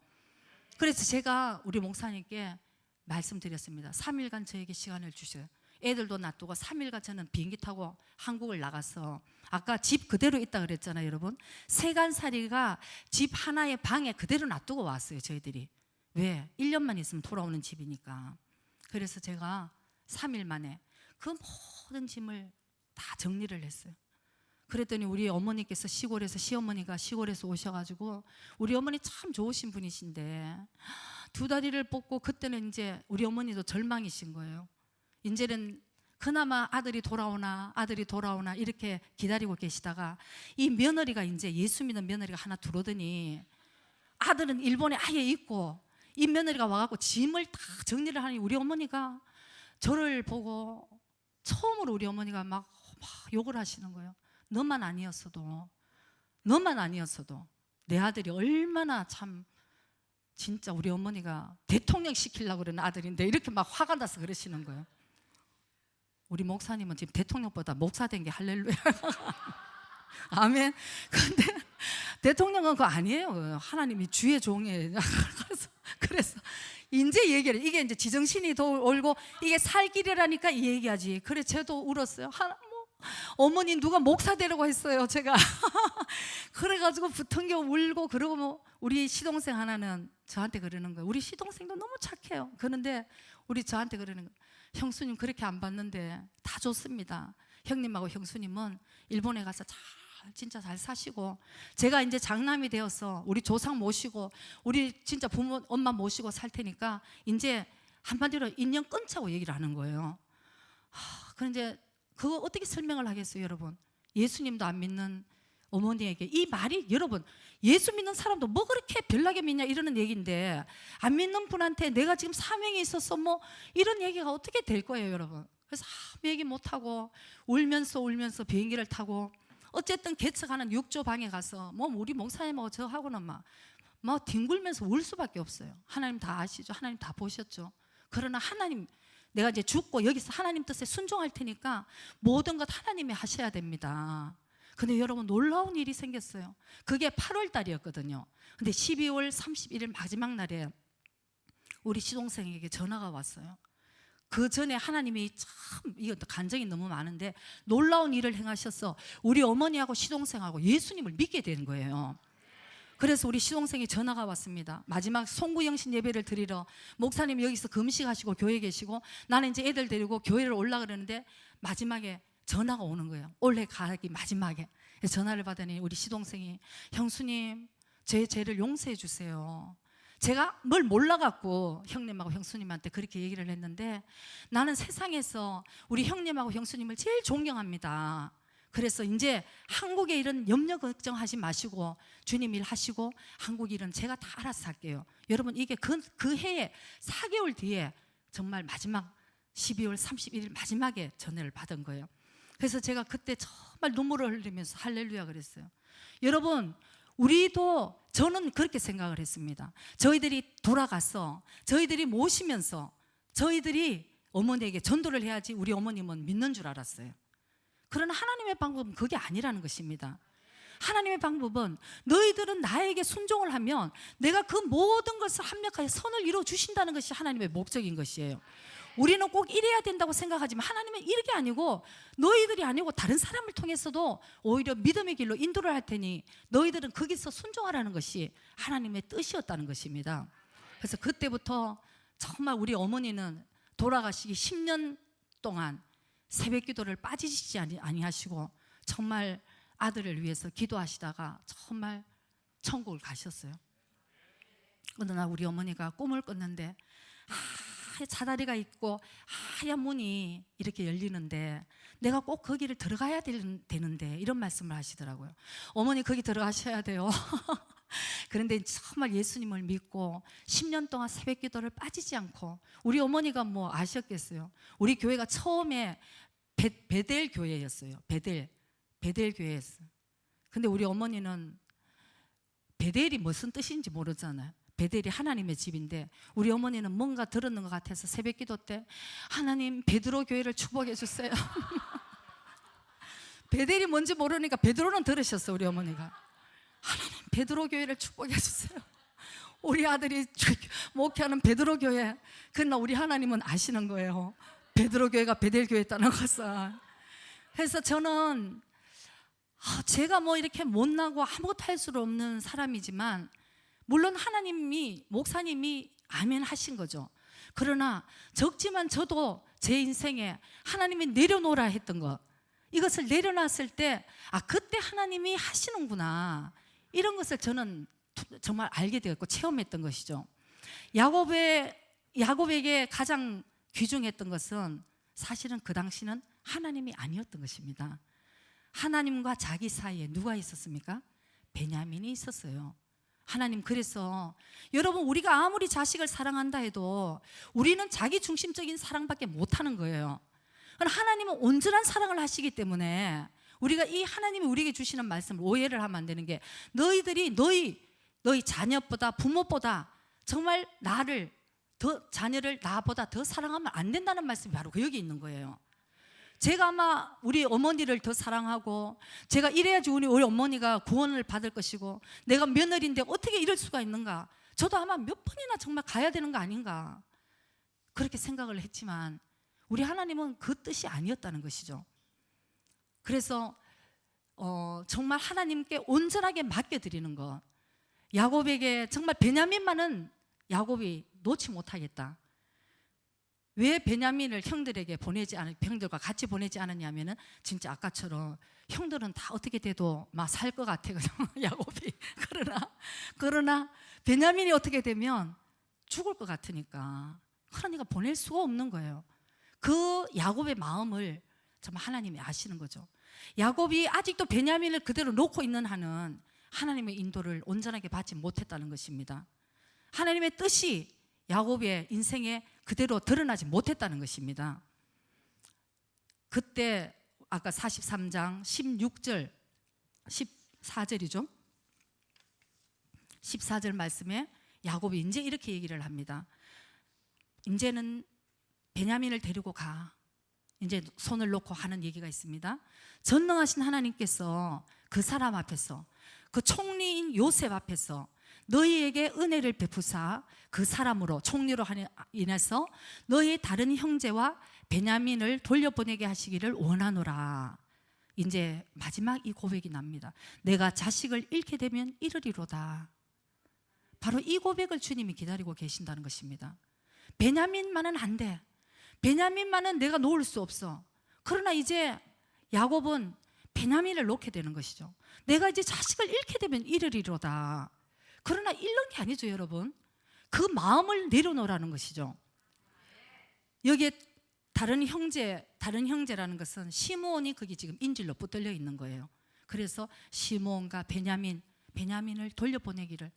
그래서 제가 우리 목사님께 말씀드렸습니다. 3일간 저에게 시간을 주세요. 애들도 놔두고 3일간 저는 비행기 타고 한국을 나가서, 아까 집 그대로 있다 그랬잖아요, 여러분. 세간살이가 집 하나의 방에 그대로 놔두고 왔어요, 저희들이. 왜? 1년만 있으면 돌아오는 집이니까. 그래서 제가 3일 만에 그 모든 짐을 다 정리를 했어요. 그랬더니 우리 어머니께서 시어머니가 시골에서 오셔가지고, 우리 어머니 참 좋으신 분이신데 2다리를 뽑고, 그때는 이제 우리 어머니도 절망이신 거예요. 이제는 그나마 아들이 돌아오나 이렇게 기다리고 계시다가 이 며느리가, 이제 예수 믿는 며느리가 하나 들어오더니, 아들은 일본에 아예 있고 이 며느리가 와갖고 짐을 다 정리를 하니 우리 어머니가 저를 보고 처음으로 우리 어머니가 막 욕을 하시는 거예요. 너만 아니었어도 내 아들이 얼마나 참, 진짜 우리 어머니가 대통령 시키려고 그러는 아들인데 이렇게 막 화가 나서 그러시는 거예요. 우리 목사님은 지금 대통령보다 목사 된 게 할렐루야. 아멘. 근데 대통령은 그거 아니에요. 하나님이 주의 종이에요. 그래서 이제 얘기를, 이게 이제 지정신이 더 올고 이게 살 길이라니까 이 얘기하지. 그래 저도 울었어요. 어머니 누가 목사 되라고 했어요, 제가. 그래가지고 붙은겨 울고. 그러고 뭐 우리 시동생 하나는 저한테 그러는 거예요. 우리 시동생도 너무 착해요. 그런데 우리 저한테 그러는 거예요. 형수님 그렇게 안 봤는데 다 좋습니다. 형님하고 형수님은 일본에 가서 진짜 잘 사시고, 제가 이제 장남이 되어서 우리 조상 모시고 우리 진짜 부모 엄마 모시고 살 테니까 이제 한마디로 인연 끊자고 얘기를 하는 거예요. 그런데 그거 어떻게 설명을 하겠어요, 여러분? 예수님도 안 믿는 어머니에게 이 말이, 여러분, 예수 믿는 사람도 뭐 그렇게 별나게 믿냐 이러는 얘기인데, 안 믿는 분한테 내가 지금 사명이 있어서 뭐 이런 얘기가 어떻게 될 거예요, 여러분? 그래서 아무 얘기 못하고 울면서 비행기를 타고, 어쨌든 개척하는 6조 방에 가서 뭐 우리 목사님하고 저하고는 막 뒹굴면서 울 수밖에 없어요. 하나님 다 아시죠? 하나님 다 보셨죠? 그러나 하나님, 내가 이제 죽고 여기서 하나님 뜻에 순종할 테니까 모든 것 하나님이 하셔야 됩니다. 근데 여러분, 놀라운 일이 생겼어요. 그게 8월 달이었거든요. 근데 12월 31일 마지막 날에 우리 시동생에게 전화가 왔어요. 그 전에 하나님이 참, 이거 간증이 너무 많은데 놀라운 일을 행하셔서 우리 어머니하고 시동생하고 예수님을 믿게 된 거예요. 그래서 우리 시동생이 전화가 왔습니다. 마지막 송구영신 예배를 드리러 목사님 여기서 금식하시고 교회 계시고, 나는 이제 애들 데리고 교회를 올라 그러는데 마지막에 전화가 오는 거예요. 올해 가기 마지막에 전화를 받으니 우리 시동생이, 형수님 제 죄를 용서해 주세요. 제가 뭘 몰라갖고 형님하고 형수님한테 그렇게 얘기를 했는데, 나는 세상에서 우리 형님하고 형수님을 제일 존경합니다. 그래서 이제 한국의 일은 염려 걱정하지 마시고 주님 일 하시고 한국 일은 제가 다 알아서 할게요. 여러분, 이게 그 해에 4개월 뒤에 정말 마지막 12월 31일 마지막에 전화를 받은 거예요. 그래서 제가 그때 정말 눈물을 흘리면서 할렐루야 그랬어요. 여러분, 우리도, 저는 그렇게 생각을 했습니다. 저희들이 돌아가서 저희들이 모시면서 저희들이 어머니에게 전도를 해야지 우리 어머님은 믿는 줄 알았어요. 그러나 하나님의 방법은 그게 아니라는 것입니다. 하나님의 방법은 너희들은 나에게 순종을 하면 내가 그 모든 것을 합력하여 선을 이루어 주신다는 것이 하나님의 목적인 것이에요. 우리는 꼭 이래야 된다고 생각하지만 하나님은 이렇게 아니고, 너희들이 아니고 다른 사람을 통해서도 오히려 믿음의 길로 인도를 할 테니 너희들은 거기서 순종하라는 것이 하나님의 뜻이었다는 것입니다. 그래서 그때부터 정말 우리 어머니는 돌아가시기 10년 동안 새벽 기도를 빠지시지 아니하시고 정말 아들을 위해서 기도하시다가 정말 천국을 가셨어요. 어느 날 우리 어머니가 꿈을 꿨는데 사다리가 있고 하얀 문이 이렇게 열리는데 내가 꼭 거기를 들어가야 되는데 이런 말씀을 하시더라고요. 어머니 거기 들어가셔야 돼요. 그런데 정말 예수님을 믿고 10년 동안 새벽 기도를 빠지지 않고, 우리 어머니가 뭐 아셨겠어요. 우리 교회가 처음에 베델 교회였어요. 베델 교회였어요. 근데 우리 어머니는 베델이 무슨 뜻인지 모르잖아요. 베델이 하나님의 집인데 우리 어머니는 뭔가 들었는 것 같아서 새벽 기도 때 하나님 베드로 교회를 축복해 주세요. 베델이 뭔지 모르니까 베드로는 들으셨어. 우리 어머니가 하나님 베드로 교회를 축복해 주세요. 우리 아들이 목회하는 베드로 교회. 그러나 우리 하나님은 아시는 거예요. 베드로 교회가 베델 교회였다는 것을. 그래서 저는 제가 뭐 이렇게 못나고 아무것도 할 수 없는 사람이지만, 물론 하나님이, 목사님이 아멘 하신 거죠. 그러나 적지만 저도 제 인생에 하나님이 내려놓으라 했던 것, 이것을 내려놨을 때 그때 하나님이 하시는구나, 이런 것을 저는 정말 알게 되었고 체험했던 것이죠. 야곱에게 가장 귀중했던 것은 사실은 그 당시는 하나님이 아니었던 것입니다. 하나님과 자기 사이에 누가 있었습니까? 베냐민이 있었어요. 하나님, 그래서 여러분, 우리가 아무리 자식을 사랑한다 해도 우리는 자기 중심적인 사랑밖에 못하는 거예요. 하나님은 온전한 사랑을 하시기 때문에 우리가 이 하나님이 우리에게 주시는 말씀을 오해를 하면 안 되는 게, 너희들이 너희 자녀보다, 부모보다 정말 자녀를 나보다 더 사랑하면 안 된다는 말씀이 바로 여기 있는 거예요. 제가 아마 우리 어머니를 더 사랑하고, 제가 이래야지 우리 어머니가 구원을 받을 것이고, 내가 며느리인데 어떻게 이럴 수가 있는가, 저도 아마 몇 번이나 정말 가야 되는 거 아닌가, 그렇게 생각을 했지만 우리 하나님은 그 뜻이 아니었다는 것이죠. 그래서 정말 하나님께 온전하게 맡겨드리는 것, 야곱에게 정말 베냐민만은 야곱이 놓지 못하겠다. 왜 베냐민을 형들과 같이 보내지 않았냐면은, 진짜 아까처럼 형들은 다 어떻게 돼도 막 살 것 같아, 야곱이. 그러나 베냐민이 어떻게 되면 죽을 것 같으니까, 그러니까 보낼 수가 없는 거예요. 그 야곱의 마음을 정말 하나님이 아시는 거죠. 야곱이 아직도 베냐민을 그대로 놓고 있는 한은 하나님의 인도를 온전하게 받지 못했다는 것입니다. 하나님의 뜻이 야곱의 인생에 그대로 드러나지 못했다는 것입니다. 그때 아까 43장 16절 14절이죠. 14절 말씀에 야곱이 이제 이렇게 얘기를 합니다. 이제는 베냐민을 데리고 가. 이제 손을 놓고 하는 얘기가 있습니다. 전능하신 하나님께서 그 사람 앞에서, 그 총리인 요셉 앞에서 너희에게 은혜를 베푸사 그 사람으로, 총리로 인해서 너희의 다른 형제와 베냐민을 돌려보내게 하시기를 원하노라. 이제 마지막 이 고백이 납니다. 내가 자식을 잃게 되면 이르리로다. 바로 이 고백을 주님이 기다리고 계신다는 것입니다. 베냐민만은 안 돼. 베냐민만은 내가 놓을 수 없어. 그러나 이제 야곱은 베냐민을 놓게 되는 것이죠. 내가 이제 자식을 잃게 되면 이르리로다. 그러나 잃는 게 아니죠, 여러분. 그 마음을 내려놓으라는 것이죠. 여기에 다른 형제라는 것은 시므온이 거기 지금 인질로 붙들려 있는 거예요. 그래서 시므온과 베냐민을 돌려보내기를,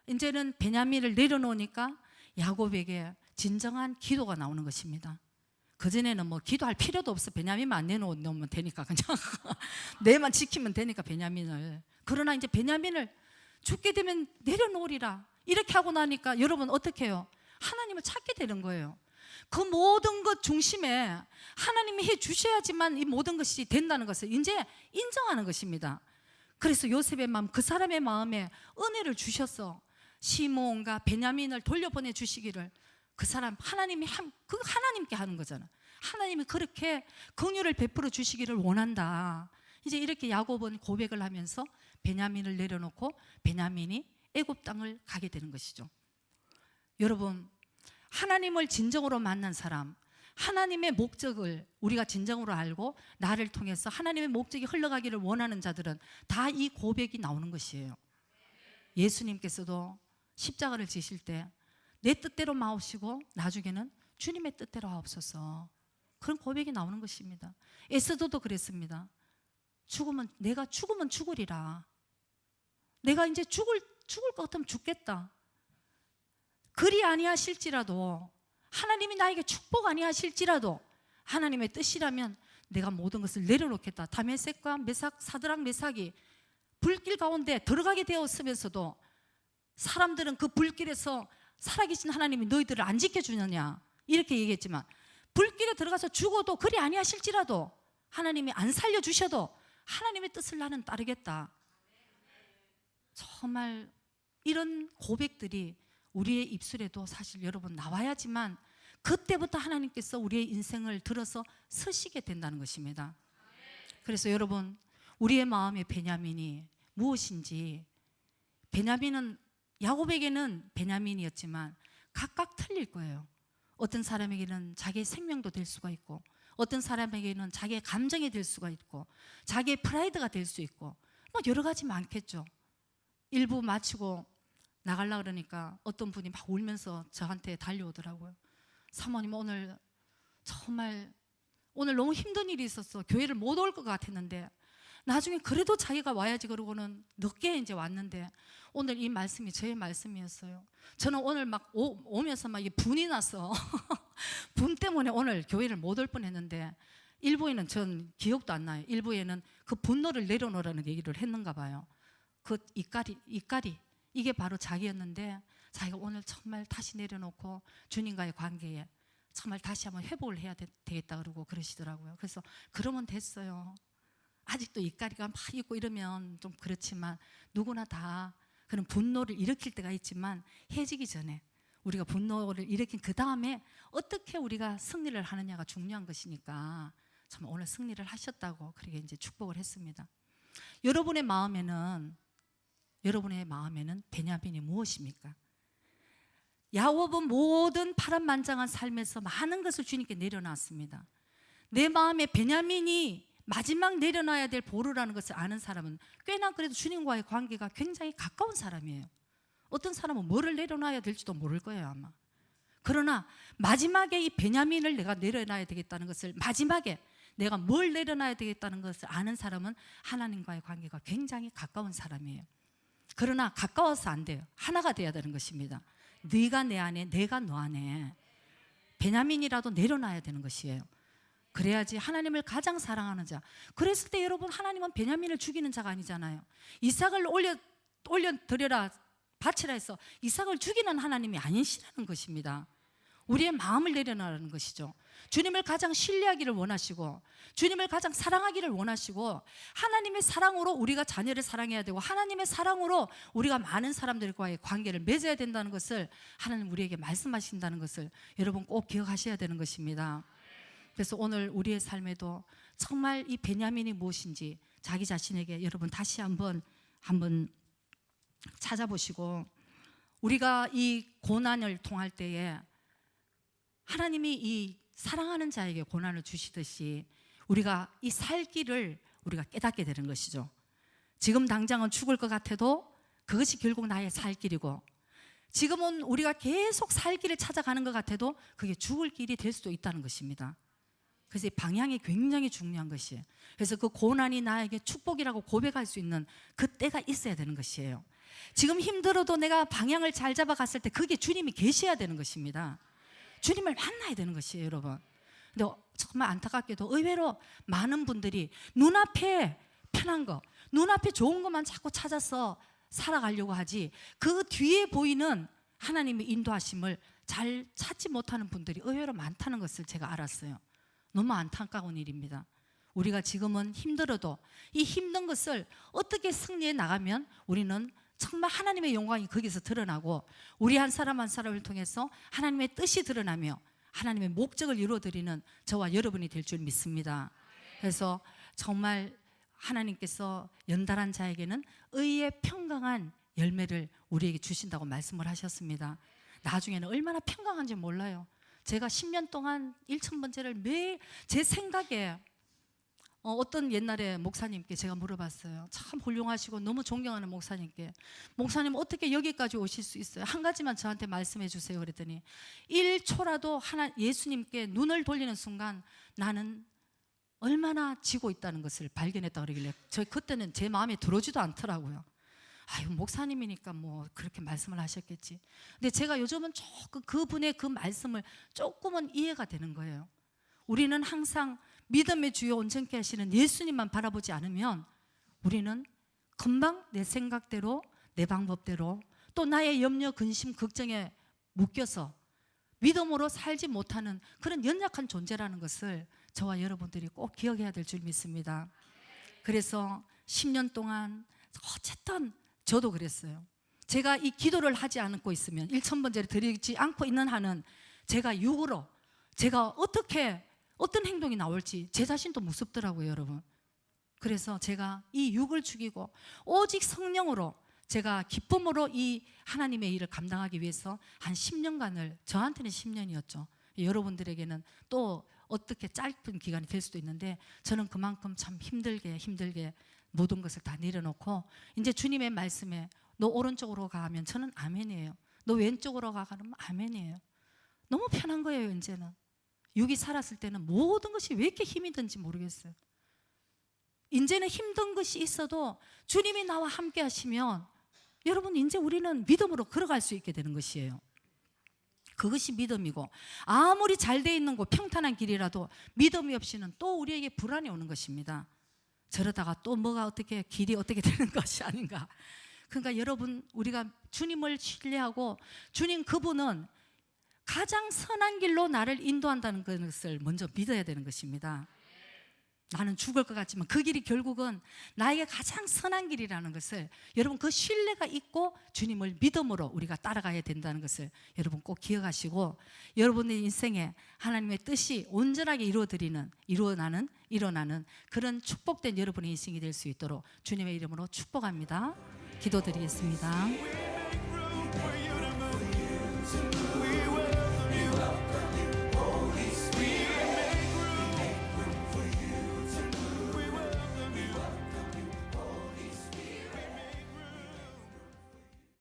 이제는 베냐민을 내려놓으니까 야곱에게 진정한 기도가 나오는 것입니다. 그전에는 뭐 기도할 필요도 없어. 베냐민만 안 내놓으면 되니까 그냥 내만 지키면 되니까 베냐민을. 그러나 이제 베냐민을 죽게 되면 내려놓으리라, 이렇게 하고 나니까 여러분 어떻게 해요? 하나님을 찾게 되는 거예요. 그 모든 것 중심에 하나님이 해 주셔야지만 이 모든 것이 된다는 것을 이제 인정하는 것입니다. 그래서 요셉의 마음, 그 사람의 마음에 은혜를 주셔서 시므온과 베냐민을 돌려보내 주시기를, 그 사람 하나님께 하는 거잖아. 하나님이 그렇게 긍휼을 베풀어 주시기를 원한다. 이제 이렇게 야곱은 고백을 하면서 베냐민을 내려놓고 베냐민이 애굽 땅을 가게 되는 것이죠. 여러분, 하나님을 진정으로 만난 사람, 하나님의 목적을 우리가 진정으로 알고 나를 통해서 하나님의 목적이 흘러가기를 원하는 자들은 다 이 고백이 나오는 것이에요. 예수님께서도 십자가를 지실 때 내 뜻대로 마오시고 나중에는 주님의 뜻대로 하옵소서. 그런 고백이 나오는 것입니다. 에스더도 그랬습니다. 내가 죽으면 죽으리라. 내가 이제 죽을 것 같으면 죽겠다. 그리 아니하실지라도, 하나님이 나에게 축복 아니하실지라도 하나님의 뜻이라면 내가 모든 것을 내려놓겠다. 다메섹과 메삭, 사드락, 메삭이 불길 가운데 들어가게 되었으면서도 사람들은 그 불길에서 살아계신 하나님이 너희들을 안 지켜주느냐 이렇게 얘기했지만, 불길에 들어가서 죽어도 그리 아니하실지라도 하나님이 안 살려주셔도 하나님의 뜻을 나는 따르겠다. 정말 이런 고백들이 우리의 입술에도 사실 여러분 나와야지만 그때부터 하나님께서 우리의 인생을 들어서 서시게 된다는 것입니다. 그래서 여러분, 우리의 마음의 베냐민이 무엇인지, 베냐민은 야곱에게는 베냐민이었지만 각각 틀릴 거예요. 어떤 사람에게는 자기의 생명도 될 수가 있고, 어떤 사람에게는 자기의 감정이 될 수가 있고, 자기의 프라이드가 될 수 있고, 뭐 여러 가지 많겠죠. 일부 마치고 나가려고 그러니까 어떤 분이 막 울면서 저한테 달려오더라고요. 사모님, 오늘 정말 오늘 너무 힘든 일이 있었어. 교회를 못 올 것 같았는데 나중에 그래도 자기가 와야지 그러고는 늦게 이제 왔는데 오늘 이 말씀이 저의 말씀이었어요. 저는 오늘 막 오면서 막 분이 나서 분 때문에 오늘 교회를 못 올 뻔했는데, 일부에는 전 기억도 안 나요. 일부에는 그 분노를 내려놓으라는 얘기를 했는가 봐요. 그 이까리 이게 바로 자기였는데, 자기가 오늘 정말 다시 내려놓고 주님과의 관계에 정말 다시 한번 회복을 해야 되겠다 그러고 그러시더라고요. 그래서 그러면 됐어요. 아직도 이까리가 막 있고 이러면 좀 그렇지만 누구나 다 그런 분노를 일으킬 때가 있지만, 해지기 전에 우리가 분노를 일으킨 그 다음에 어떻게 우리가 승리를 하느냐가 중요한 것이니까 정말 오늘 승리를 하셨다고 그렇게 이제 축복을 했습니다. 여러분의 마음에는 베냐민이 무엇입니까? 야곱은 모든 파란만장한 삶에서 많은 것을 주님께 내려놨습니다. 내 마음에 베냐민이 마지막 내려놔야 될 보루라는 것을 아는 사람은 꽤나 그래도 주님과의 관계가 굉장히 가까운 사람이에요. 어떤 사람은 뭐를 내려놔야 될지도 모를 거예요, 아마. 그러나 마지막에 이 베냐민을 내가 내려놔야 되겠다는 것을, 마지막에 내가 뭘 내려놔야 되겠다는 것을 아는 사람은 하나님과의 관계가 굉장히 가까운 사람이에요. 그러나 가까워서 안 돼요. 하나가 돼야 되는 것입니다. 네가 내 안에, 내가 너 안에. 베냐민이라도 내려놔야 되는 것이에요. 그래야지 하나님을 가장 사랑하는 자. 그랬을 때 여러분, 하나님은 베냐민을 죽이는 자가 아니잖아요. 이삭을 올려 드려라, 바치라 해서 이삭을 죽이는 하나님이 아니시라는 것입니다. 우리의 마음을 내려놔라는 것이죠. 주님을 가장 신뢰하기를 원하시고, 주님을 가장 사랑하기를 원하시고, 하나님의 사랑으로 우리가 자녀를 사랑해야 되고, 하나님의 사랑으로 우리가 많은 사람들과의 관계를 맺어야 된다는 것을 하나님 우리에게 말씀하신다는 것을 여러분 꼭 기억하셔야 되는 것입니다. 그래서 오늘 우리의 삶에도 정말 이 베냐민이 무엇인지 자기 자신에게 여러분 다시 한번 찾아보시고, 우리가 이 고난을 통할 때에 하나님이 이 사랑하는 자에게 고난을 주시듯이 우리가 이 살 길을 우리가 깨닫게 되는 것이죠. 지금 당장은 죽을 것 같아도 그것이 결국 나의 살 길이고, 지금은 우리가 계속 살 길을 찾아가는 것 같아도 그게 죽을 길이 될 수도 있다는 것입니다. 그래서 이 방향이 굉장히 중요한 것이에요. 그래서 그 고난이 나에게 축복이라고 고백할 수 있는 그 때가 있어야 되는 것이에요. 지금 힘들어도 내가 방향을 잘 잡아갔을 때 그게 주님이 계셔야 되는 것입니다. 주님을 만나야 되는 것이에요, 여러분. 근데 정말 안타깝게도 의외로 많은 분들이 눈앞에 편한 거, 눈앞에 좋은 것만 자꾸 찾아서 살아가려고 하지, 그 뒤에 보이는 하나님의 인도하심을 잘 찾지 못하는 분들이 의외로 많다는 것을 제가 알았어요. 너무 안타까운 일입니다. 우리가 지금은 힘들어도 이 힘든 것을 어떻게 승리해 나가면 우리는 정말 하나님의 영광이 거기서 드러나고, 우리 한 사람 한 사람을 통해서 하나님의 뜻이 드러나며 하나님의 목적을 이루어드리는 저와 여러분이 될 줄 믿습니다. 그래서 정말 하나님께서 연달한 자에게는 의의 평강한 열매를 우리에게 주신다고 말씀을 하셨습니다. 나중에는 얼마나 평강한지 몰라요. 제가 10년 동안 1000번째를 매일 제 생각에 어떤 옛날에 목사님께 제가 물어봤어요. 참 훌륭하시고 너무 존경하는 목사님께, 목사님 어떻게 여기까지 오실 수 있어요? 한 가지만 저한테 말씀해 주세요. 그랬더니 1초라도 예수님께 눈을 돌리는 순간 나는 얼마나 지고 있다는 것을 발견했다 그러길래 저 그때는 제 마음에 들어오지도 않더라고요. 아유, 목사님이니까 뭐 그렇게 말씀을 하셨겠지. 근데 제가 요즘은 조금 그분의 그 말씀을 조금은 이해가 되는 거예요. 우리는 항상 믿음의 주요 온전케 하시는 예수님만 바라보지 않으면 우리는 금방 내 생각대로, 내 방법대로, 또 나의 염려, 근심, 걱정에 묶여서 믿음으로 살지 못하는 그런 연약한 존재라는 것을 저와 여러분들이 꼭 기억해야 될 줄 믿습니다. 그래서 10년 동안 어쨌든 저도 그랬어요. 제가 이 기도를 하지 않고 있으면, 1000번째를 드리지 않고 있는 한은 제가 육으로 제가 어떤 행동이 나올지 제 자신도 무섭더라고요, 여러분. 그래서 제가 이 육을 죽이고 오직 성령으로 제가 기쁨으로 이 하나님의 일을 감당하기 위해서 한 10년간을, 저한테는 10년이었죠. 여러분들에게는 또 어떻게 짧은 기간이 될 수도 있는데 저는 그만큼 참 힘들게 모든 것을 다 내려놓고 이제 주님의 말씀에 너 오른쪽으로 가 하면 저는 아멘이에요. 너 왼쪽으로 가 하면 아멘이에요. 너무 편한 거예요. 이제는 육이 살았을 때는 모든 것이 왜 이렇게 힘이 든지 모르겠어요. 이제는 힘든 것이 있어도 주님이 나와 함께 하시면 여러분 이제 우리는 믿음으로 걸어갈 수 있게 되는 것이에요. 그것이 믿음이고, 아무리 잘 돼 있는 곳 평탄한 길이라도 믿음이 없이는 또 우리에게 불안이 오는 것입니다. 저러다가 또 뭐가 길이 어떻게 되는 것이 아닌가. 그러니까 여러분, 우리가 주님을 신뢰하고 주님 그분은 가장 선한 길로 나를 인도한다는 것을 먼저 믿어야 되는 것입니다. 나는 죽을 것 같지만 그 길이 결국은 나에게 가장 선한 길이라는 것을, 여러분 그 신뢰가 있고 주님을 믿음으로 우리가 따라가야 된다는 것을 여러분 꼭 기억하시고, 여러분의 인생에 하나님의 뜻이 온전하게 일어나는 그런 축복된 여러분의 인생이 될 수 있도록 주님의 이름으로 축복합니다. 기도드리겠습니다.